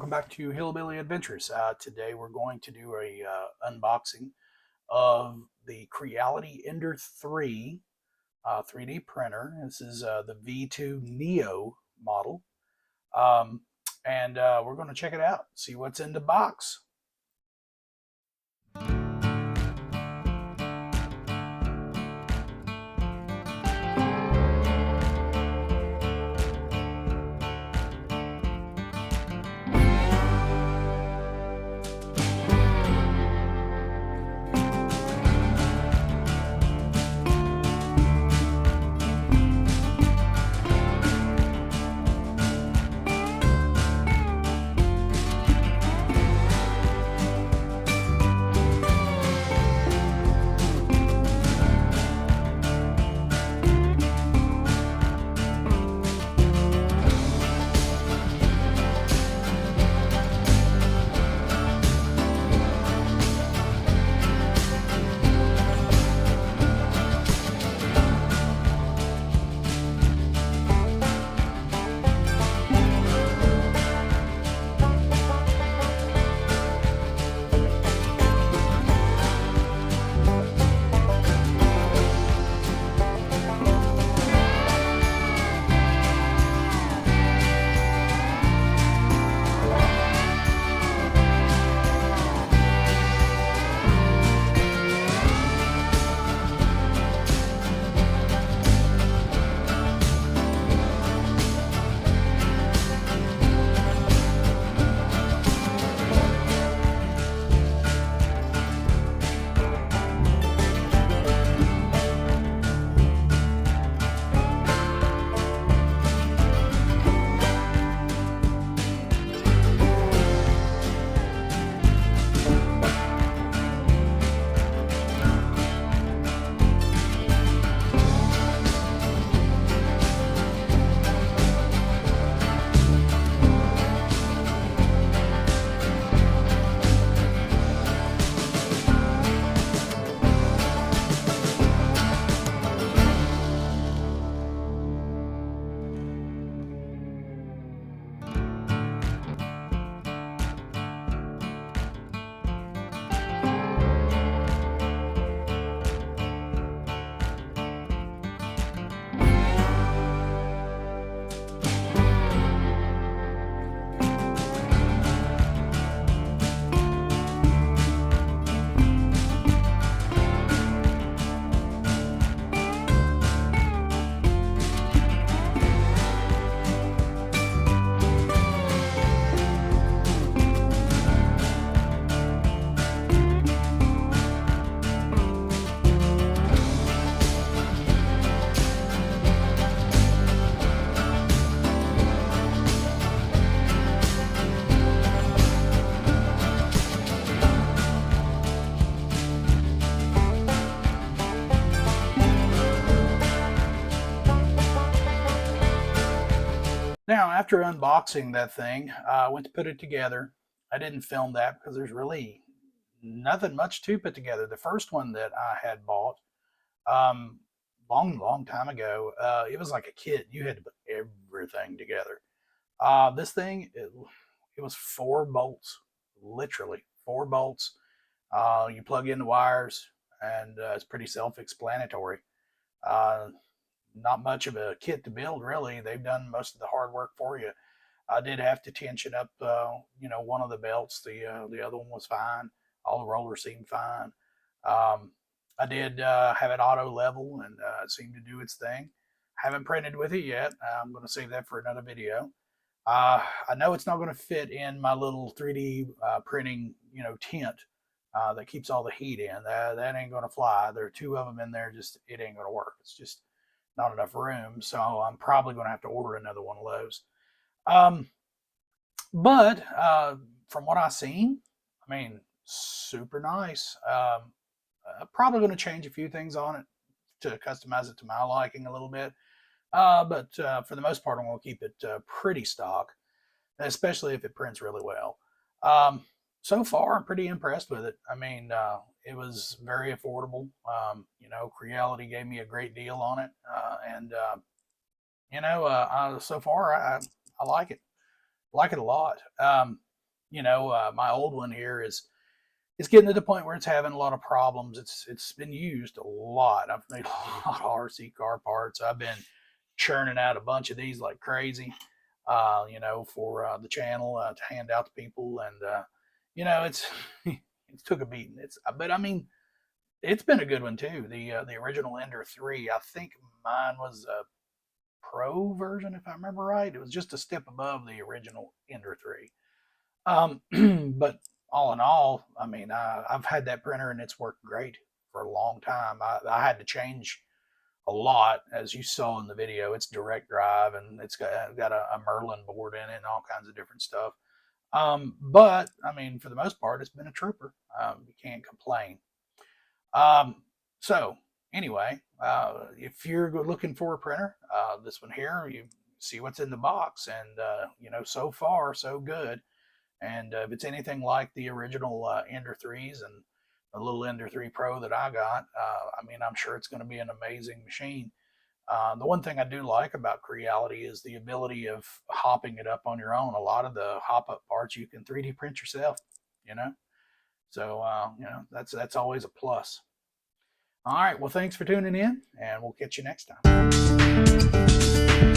welcome back to Hillbilly Adventures. Today we're going to do a unboxing of the Creality Ender 3 3D printer. This is the V2 Neo model. Um, and we're going to check it out, see what's in the box. Now, after unboxing that thing, I went to put it together. I didn't film that because there's really nothing much to put together. The first one that I had bought um, long time ago, it was like a kit. You had to put everything together. This thing, it was four bolts, literally four bolts. You plug in the wires, and it's pretty self-explanatory. Uh, Not much of a kit to build, really. They've done most of the hard work for you. I did have to tension up, one of the belts. The other one was fine. All the rollers seemed fine. Um, I did have it auto level, and it seemed to do its thing. Haven't printed with it yet. I'm going to save that for another video. I know it's not going to fit in my little 3D printing, tent that keeps all the heat in. That ain't going to fly. There are two of them in there. Just it ain't going to work. It's just not enough room. So I'm probably going to have to order another one of those. Um, but from what I've seen, I mean, super nice. Probably going to change a few things on it to customize it to my liking a little bit. But for the most part, I'm going to keep it pretty stock, especially if it prints really well. Um, so far, I'm pretty impressed with it. I mean, it was very affordable. Creality gave me a great deal on it, and so far I like it a lot. My old one here is getting to the point where it's having a lot of problems. It's been used a lot. I've made a lot of RC car parts. I've been churning out a bunch of these like crazy, for the channel to hand out to people, and it's it took a beating. But I mean, it's been a good one too. The original Ender 3, I think mine was a Pro version, if I remember right. It was just a step above the original Ender 3. But all in all, I mean, I've had that printer and it's worked great for a long time. I had to change a lot, as you saw in the video. It's direct drive and it's got a Merlin board in it and all kinds of different stuff. But I mean, for the most part, it's been a trooper. You can't complain. Um, so anyway, if you're looking for a printer, this one here, you see what's in the box, and so far so good. And if it's anything like the original Ender 3s and the little Ender 3 Pro that I got, I mean, I'm sure it's going to be an amazing machine. The one thing I do like about Creality is the ability of hopping it up on your own. A lot of the hop up parts you can 3D print yourself, you know. So that's always a plus. All right, well, thanks for tuning in, and we'll catch you next time.